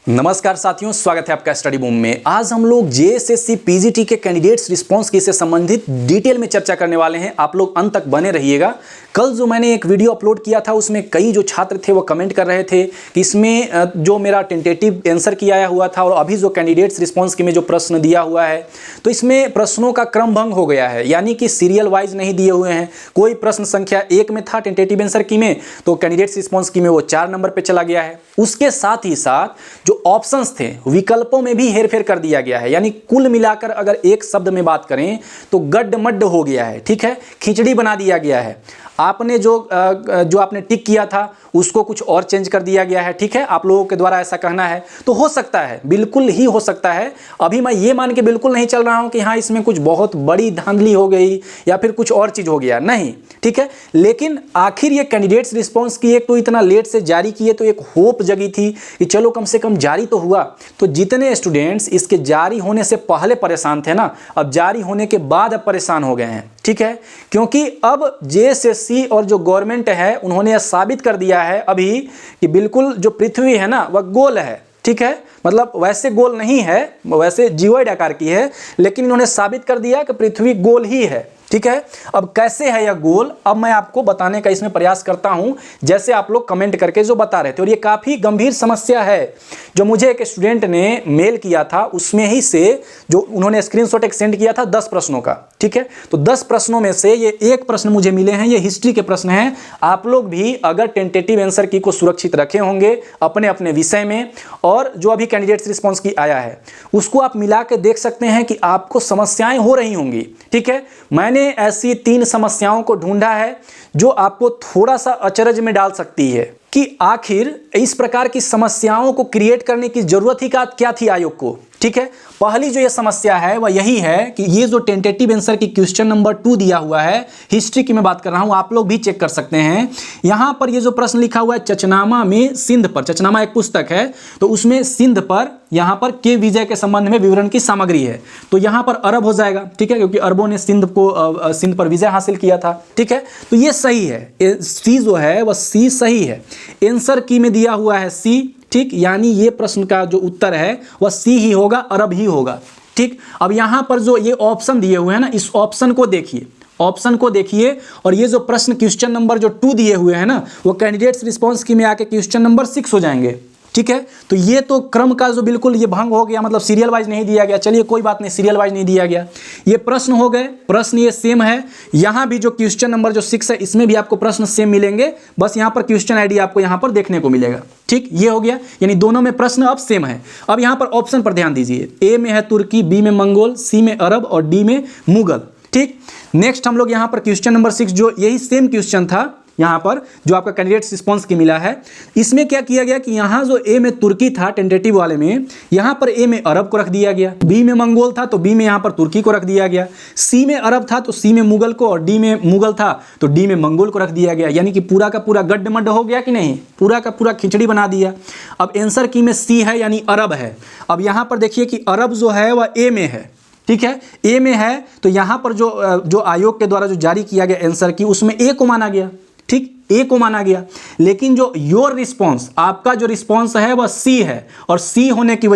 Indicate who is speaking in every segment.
Speaker 1: नमस्कार साथियों, स्वागत है आपका स्टडी बूम में। आज हम लोग जेएसएससी पीजीटी के कैंडिडेट्स रिस्पांस की से संबंधित डिटेल में चर्चा करने वाले हैं। आप लोग अंत तक बने रहिएगा। कल जो मैंने एक वीडियो अपलोड किया था उसमें कई जो छात्र थे वो कमेंट कर रहे थे कि इसमें जो मेरा टेंटेटिव आंसर की आया हुआ था और अभी जो कैंडिडेट्स रिस्पांस की में जो प्रश्न दिया हुआ है तो इसमें प्रश्नों का क्रम भंग हो गया है, यानी कि सीरियल वाइज नहीं दिए हुए हैं। कोई प्रश्न संख्या 1 में था टेंटेटिव आंसर की में, तो कैंडिडेट्स रिस्पांस की में वो 4 नंबर पर चला गया है। उसके साथ ही साथ जो ऑप्शंस थे विकल्पों में भी हेरफेर कर दिया गया है, यानी कुल मिलाकर अगर एक शब्द में बात करें तो गड्ढमड्ढ हो गया है। ठीक है, खिचड़ी बना दिया गया है। आपने जो आपने टिक किया था उसको कुछ और चेंज कर दिया गया है। ठीक है, आप लोगों के द्वारा ऐसा कहना है तो हो सकता है, बिल्कुल ही हो सकता है। अभी मैं ये मान के बिल्कुल नहीं चल रहा हूं कि हाँ इसमें कुछ बहुत बड़ी धांधली हो गई या फिर कुछ और चीज हो गया, नहीं। ठीक है, लेकिन आखिर ये कैंडिडेट्स रिस्पांस की एक तो इतना लेट से जारी किए तो एक होप जगी थी कि चलो कम से कम जारी तो हुआ। तो जितने स्टूडेंट्स इसके जारी होने से पहले परेशान थे ना, अब जारी होने के बाद अब परेशान हो गए हैं। ठीक है, क्योंकि अब जेएसएससी और जो गवर्नमेंट है उन्होंने यह साबित कर दिया है अभी कि बिल्कुल जो पृथ्वी है ना वह गोल है। ठीक है, मतलब वैसे गोल नहीं है, वैसे जीवॉइड आकार की है, लेकिन इन्होंने साबित कर दिया कि पृथ्वी गोल ही है। ठीक है, अब कैसे है यह गोल, अब मैं आपको बताने का इसमें प्रयास करता हूं, जैसे आप लोग कमेंट करके जो बता रहे थे। और ये काफी गंभीर समस्या है जो मुझे एक स्टूडेंट ने मेल किया था, उसमें ही से जो उन्होंने स्क्रीनशॉट एक सेंड किया था 10 प्रश्नों का। ठीक है, तो 10 प्रश्नों में से ये एक प्रश्न मुझे मिले हैं, ये हिस्ट्री के प्रश्न हैं। आप लोग भी अगर टेंटेटिव आंसर की को सुरक्षित रखे होंगे अपने अपने विषय में और जो अभी कैंडिडेट्स रिस्पांस की आया है उसको आप मिला के देख सकते हैं कि आपको समस्याएं हो रही होंगी। ठीक है, मैंने ऐसी 3 समस्याओं को ढूंढा है जो आपको थोड़ा सा अचरज में डाल सकती है कि आखिर इस प्रकार की समस्याओं को क्रिएट करने की जरूरत ही क्या थी आयोग को। ठीक है, पहली जो ये समस्या है वह यही है कि ये जो टेंटेटिव आंसर की क्वेश्चन नंबर 2 दिया हुआ है, हिस्ट्री की मैं बात कर रहा हूं, आप लोग भी चेक कर सकते हैं। यहां पर ये जो प्रश्न लिखा हुआ है चचनामा में सिंध पर, चचनामा एक पुस्तक है तो उसमें सिंध पर यहां पर के विजय के संबंध में विवरण की सामग्री है, तो यहां पर अरब हो जाएगा। ठीक है, क्योंकि अरबों ने सिंध पर विजय हासिल किया था। ठीक है, तो ये सही है, सी जो है वह सी सही है। आंसर की में दिया हुआ है सी। ठीक, यानी ये प्रश्न का जो उत्तर है वह सी ही होगा, अरब ही होगा। ठीक, अब यहां पर जो ये ऑप्शन दिए हुए हैं ना, इस ऑप्शन को देखिए, ऑप्शन को देखिए, और ये जो प्रश्न क्वेश्चन नंबर जो 2 दिए हुए हैं ना वो कैंडिडेट्स रिस्पांस की में आके क्वेश्चन नंबर 6 हो जाएंगे। ठीक है, तो ये तो क्रम का जो बिल्कुल ये भंग हो गया, मतलब सीरियल वाइज नहीं दिया गया। चलिए कोई बात नहीं, सीरियल वाइज नहीं दिया गया, ये प्रश्न हो गए, प्रश्न ये सेम है। यहां भी जो क्वेश्चन नंबर जो 6 है इसमें भी आपको प्रश्न सेम मिलेंगे, बस यहां पर क्वेश्चन आईडी आपको यहां पर देखने को मिलेगा। ठीक, ये हो गया, यानी दोनों में प्रश्न अब सेम है। अब यहां पर ऑप्शन पर ध्यान दीजिए, ए में है तुर्की, बी में मंगोल, सी में अरब और डी में मुगल। ठीक, नेक्स्ट हम लोग यहां पर क्वेश्चन नंबर 6 जो यही सेम क्वेश्चन था यहां पर जो आपका कैंडिडेट्स रिस्पांस की मिला है, इसमें क्या किया गया कि यहां जो ए में तुर्की था टेंटेटिव वाले में, यहां पर ए में अरब को रख दिया गया, बी में मंगोल था तो बी में यहां पर तुर्की को रख दिया गया, सी में अरब था तो सी में मुगल को, और डी में मुगल था तो डी में मंगोल को रख दिया गया। यानी कि पूरा का पूरा गड्ढमड्ढ हो गया कि नहीं, पूरा का पूरा खिचड़ी बना दिया। अब आंसर की में सी है यानी अरब है। अब यहां पर देखिए कि अरब जो है वह ए में है। ठीक है, ए में है तो यहां पर जो आयोग के द्वारा जो जारी किया गया आंसर की उसमें ए को माना गया। ठीक, ए को माना गया, लेकिन जो योर रिस्पांस, आपका जो रिस्पांस है वह सी है, और सी होने की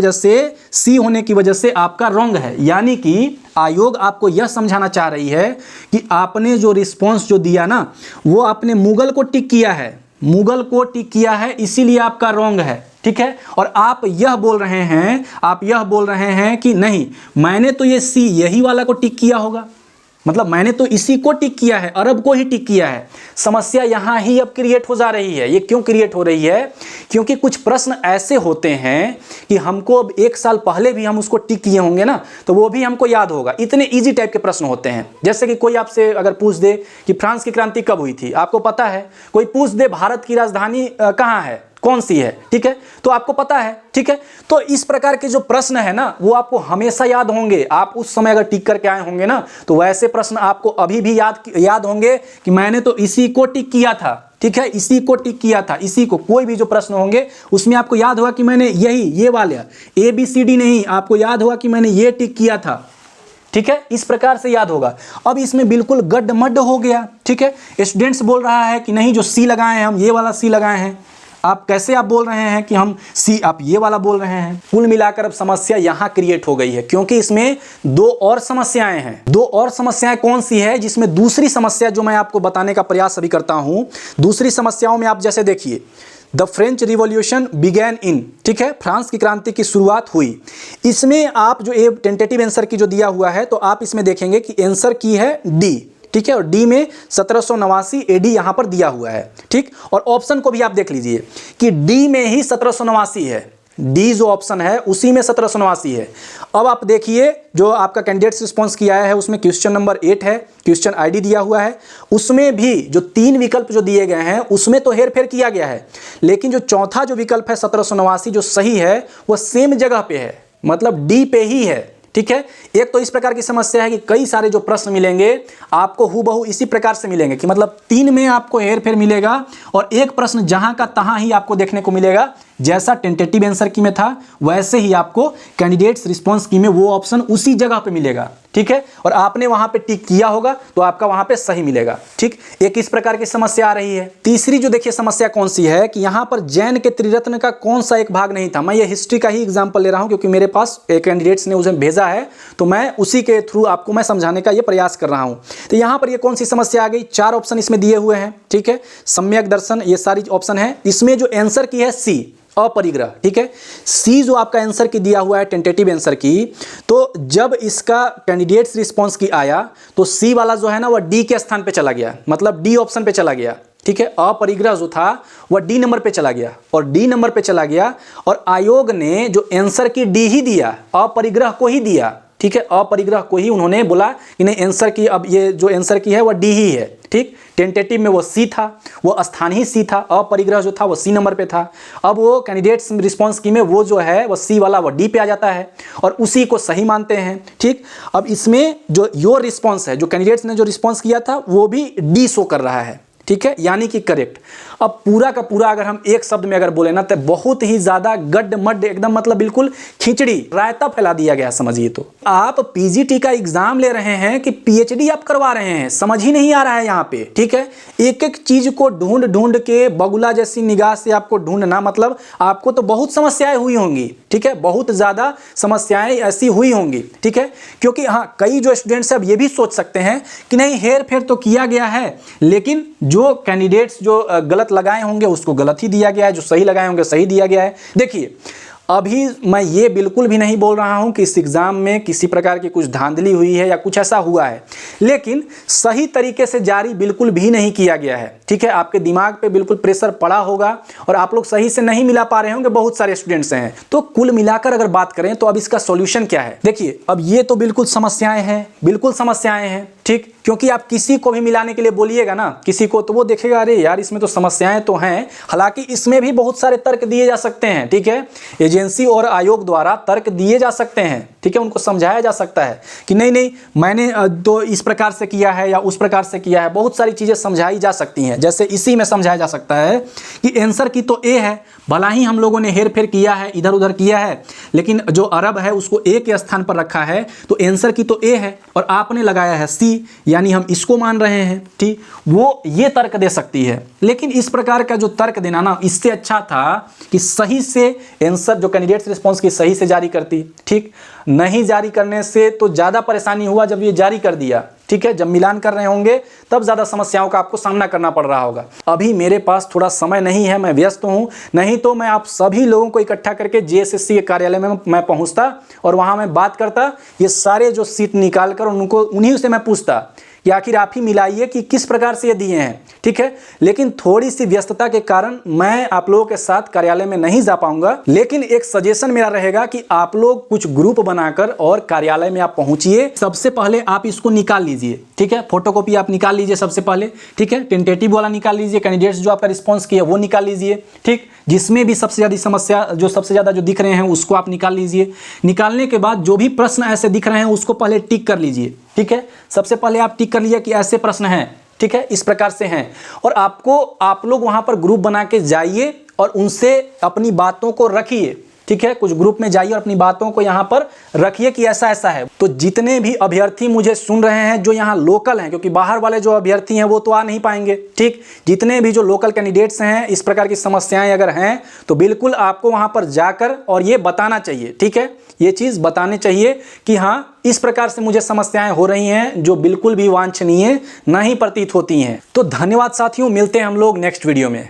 Speaker 1: वजह से आपका रॉन्ग है। यानी कि आयोग आपको यह समझाना चाह रही है कि आपने जो रिस्पांस जो दिया ना वो आपने मुगल को टिक किया है, मुगल को टिक किया है, इसीलिए आपका रॉन्ग है। ठीक है, और आप यह बोल रहे हैं कि नहीं मैंने तो ये सी यही वाला को टिक किया होगा, मतलब मैंने तो इसी को टिक किया है, अरब को ही टिक किया है। समस्या यहां ही अब क्रिएट हो जा रही है। ये क्यों क्रिएट हो रही है? क्योंकि कुछ प्रश्न ऐसे होते हैं कि हमको अब 1 साल पहले भी हम उसको टिक किए होंगे ना तो वो भी हमको याद होगा। इतने इजी टाइप के प्रश्न होते हैं। जैसे कि कोई आपसे अगर पूछ दे कि फ्रांस की क्रांति कब हुई थी, आपको पता है। कोई पूछ दे भारत की राजधानी कहाँ है, कौन सी है, ठीक है, तो आपको पता है। ठीक है, तो इस प्रकार के जो प्रश्न है ना वो आपको हमेशा याद होंगे। आप उस समय अगर टिक करके आए होंगे ना तो वैसे प्रश्न आपको अभी भी याद होंगे कि मैंने तो इसी को टिक किया था। ठीक है, इसी को टिक किया था, इसी को। कोई भी जो प्रश्न होंगे उसमें आपको याद होगा कि मैंने ये वाला ABCD नहीं, आपको याद होगा कि मैंने ये टिक किया था। ठीक है, इस प्रकार से याद होगा। अब इसमें बिल्कुल गड्ढमड्ढ हो गया। ठीक है, स्टूडेंट्स बोल रहा है कि नहीं जो सी लगाए हैं हम, ये वाला सी लगाए हैं। आप कैसे आप बोल रहे हैं कि हम सी, आप ये वाला बोल रहे हैं। कुल मिलाकर अब समस्या यहां क्रिएट हो गई है, क्योंकि इसमें दो और समस्याएं हैं। दो और समस्याएं कौन सी है, जिसमें दूसरी समस्या जो मैं आपको बताने का प्रयास अभी करता हूं, दूसरी समस्याओं में आप जैसे देखिए, द फ्रेंच रिवॉल्यूशन बिगैन इन, ठीक है, फ्रांस की क्रांति की शुरुआत हुई। इसमें आप जो ये टेंटेटिव आंसर की जो दिया हुआ है, तो आप इसमें देखेंगे कि आंसर की है डी, ठीक है, और डी में 1789 एडी यहां पर दिया हुआ है, ठीक। और ऑप्शन को भी आप देख लीजिए कि डी में ही 1789 है, डी जो ऑप्शन है उसी में 1789 है। अब आप देखिए जो आपका कैंडिडेट्स रिस्पॉन्स किया है उसमें क्वेश्चन नंबर 8 है, क्वेश्चन आईडी दिया हुआ है, उसमें भी जो 3 विकल्प जो दिए गए हैं उसमें तो हेरफेर किया गया है, लेकिन जो चौथा जो विकल्प है 1789 जो सही है वो सेम जगह पे है, मतलब डी पे ही है, ठीक है। एक तो इस प्रकार की समस्या है कि कई सारे जो प्रश्न मिलेंगे आपको हूबहू इसी प्रकार से मिलेंगे कि मतलब 3 में आपको हेरफेर मिलेगा और एक प्रश्न जहां का तहां ही आपको देखने को मिलेगा, जैसा टेंटेटिव आंसर की में था वैसे ही आपको कैंडिडेट्स रिस्पांस की में वो ऑप्शन उसी जगह पे मिलेगा, ठीक है। और आपने वहां पे टिक किया होगा तो आपका वहां पे सही मिलेगा, ठीक। एक इस प्रकार की समस्या आ रही है। तीसरी जो देखिए समस्या कौन सी है कि यहां पर जैन के त्रिरत्न का कौन सा एक भाग नहीं था। मैं ये हिस्ट्री का ही एग्जाम्पल ले रहा हूं क्योंकि मेरे पास एक कैंडिडेट्स ने उसे भेजा है, तो मैं उसी के थ्रू आपको मैं समझाने का ये प्रयास कर रहा हूं। तो यहां पर ये कौन सी समस्या आ गई, 4 ऑप्शन इसमें दिए हुए हैं, ठीक है, सम्यक दर्शन, ये सारी ऑप्शन है। इसमें जो आंसर की है सी, अपरिग्रह, ठीक है। सी जो आपका आंसर की दिया हुआ है टेंटेटिव आंसर की, तो जब इसका कैंडिडेट्स रिस्पांस की आया तो सी वाला जो है ना वह डी के स्थान पे चला गया, मतलब डी ऑप्शन पे चला गया, ठीक है। अपरिग्रह जो था वह डी नंबर पे चला गया और डी नंबर पे चला गया और आयोग ने जो आंसर की डी ही दिया, अपरिग्रह को ही दिया, ठीक है। अपरिग्रह को ही उन्होंने बोला कि नहीं आंसर की, अब ये जो आंसर की है वह डी ही है, ठीक। टेंटेटिव में वो सी था, वो स्थान ही सी था, अपरिग्रह जो था वो सी नंबर पे था। अब वो कैंडिडेट्स रिस्पांस की में वो जो है वो सी वाला वो डी पे आ जाता है और उसी को सही मानते हैं, ठीक। अब इसमें जो योर रिस्पांस है, जो कैंडिडेट्स ने जो रिस्पांस किया था वो भी डी शो कर रहा है, ठीक है, यानी कि करेक्ट। अब पूरा का पूरा अगर हम एक शब्द में अगर बोले ना तो बहुत ही ज्यादा गड्ढ मड्ढ एकदम, मतलब बिल्कुल खिचड़ी रायता फैला दिया गया, समझिए। तो आप पीजीटी का एग्जाम ले रहे हैं कि पीएचडी आप करवा रहे हैं, समझ ही नहीं आ रहा है यहाँ पे, ठीक है। एक एक चीज को ढूंढ ढूंढ के बगुला जैसी निगाह से आपको ढूंढना, मतलब आपको तो बहुत समस्याएं हुई होंगी, ठीक है, बहुत ज्यादा समस्याएं ऐसी हुई होंगी, ठीक है। क्योंकि हाँ, कई जो स्टूडेंट्स अब ये भी सोच सकते हैं कि नहीं हेर फेर तो किया गया है, लेकिन जो कैंडिडेट्स जो गलत लगाए होंगे उसको गलत ही दिया गया है, जो सही लगाए होंगे सही दिया गया है। देखिए अभी मैं ये बिल्कुल भी नहीं बोल रहा हूं कि इस एग्जाम में किसी प्रकार की कुछ धांधली हुई है या कुछ ऐसा हुआ है, लेकिन सही तरीके से जारी बिल्कुल भी नहीं किया गया है, ठीक है। आपके दिमाग पे बिल्कुल प्रेशर पड़ा होगा और आप लोग सही से नहीं मिला पा रहे होंगे, बहुत सारे स्टूडेंट्स हैं। तो कुल मिलाकर अगर बात करें तो अब इसका सॉल्यूशन क्या है, देखिए अब ये तो बिल्कुल समस्याएं हैं, बिल्कुल समस्याएं हैं, ठीक। क्योंकि आप किसी को भी मिलाने के लिए बोलिएगा ना किसी को, तो वो देखेगा अरे यार इसमें तो समस्याएं तो हैं, हालांकि इसमें भी बहुत सारे तर्क दिए जा सकते हैं, ठीक है। एजेंसी और आयोग द्वारा तर्क दिए जा सकते हैं, ठीक है, उनको समझाया जा सकता है कि नहीं नहीं मैंने तो इस प्रकार से किया है या उस प्रकार से किया है, बहुत सारी चीज़ें समझाई जा सकती हैं। जैसे इसी में समझाया जा सकता है कि आंसर की तो ए है, भला ही हम लोगों ने हेर फेर किया है, इधर उधर किया है, लेकिन जो अरब है उसको ए के स्थान पर रखा है, तो आंसर की तो ए है और आपने लगाया है सी, यानी हम इसको मान रहे हैं, ठीक। वो ये तर्क दे सकती है, लेकिन इस प्रकार का जो तर्क देना ना, इससे अच्छा था कि सही से आंसर जो कैंडिडेट्स रिस्पांस की सही से जारी करती, ठीक। नहीं जारी करने से तो ज़्यादा परेशानी हुआ जब ये जारी कर दिया, ठीक है। जब मिलान कर रहे होंगे तब ज़्यादा समस्याओं का आपको सामना करना पड़ रहा होगा। अभी मेरे पास थोड़ा समय नहीं है, मैं व्यस्त हूँ, नहीं तो मैं आप सभी लोगों को इकट्ठा करके जेएसएससी के कार्यालय में मैं पहुँचता और वहाँ मैं बात करता, ये सारे जो सीट निकाल कर उनको उन्हीं से मैं पूछता कि आखिर आप ही मिलाइए कि किस प्रकार से ये दिए हैं, ठीक है। लेकिन थोड़ी सी व्यस्तता के कारण मैं आप लोगों के साथ कार्यालय में नहीं जा पाऊंगा, लेकिन एक सजेशन मेरा रहेगा कि आप लोग कुछ ग्रुप बनाकर और कार्यालय में आप पहुंचिए। सबसे पहले आप इसको निकाल लीजिए, ठीक है, फोटोकॉपी आप निकाल लीजिए सबसे पहले, ठीक है। टेंटेटिव वाला निकाल लीजिए, कैंडिडेट्स जो आपका रिस्पॉन्स किया वो निकाल लीजिए, ठीक। जिसमें भी सबसे ज़्यादा समस्या जो सबसे ज़्यादा जो दिख रहे हैं उसको आप निकाल लीजिए। निकालने के बाद जो भी प्रश्न ऐसे दिख रहे हैं उसको पहले टिक कर लीजिए, ठीक है। सबसे पहले आप टिक कर लीजिए कि ऐसे प्रश्न हैं, ठीक है, इस प्रकार से हैं, और आप लोग वहां पर ग्रुप बना के जाइए और उनसे अपनी बातों को रखिए, ठीक है, कुछ ग्रुप में जाइए और अपनी बातों को यहाँ पर रखिए कि ऐसा ऐसा है। तो जितने भी अभ्यर्थी मुझे सुन रहे हैं जो यहाँ लोकल हैं, क्योंकि बाहर वाले जो अभ्यर्थी हैं वो तो आ नहीं पाएंगे, ठीक, जितने भी जो लोकल कैंडिडेट्स हैं, इस प्रकार की समस्याएं अगर हैं तो बिल्कुल आपको वहाँ पर जाकर और ये बताना चाहिए, ठीक है, ये चीज़ बतानी चाहिए कि हाँ इस प्रकार से मुझे समस्याएं हो रही हैं जो बिल्कुल भी वांछनीय नहीं प्रतीत होती हैं। तो धन्यवाद साथियों, मिलते हैं हम लोग नेक्स्ट वीडियो में।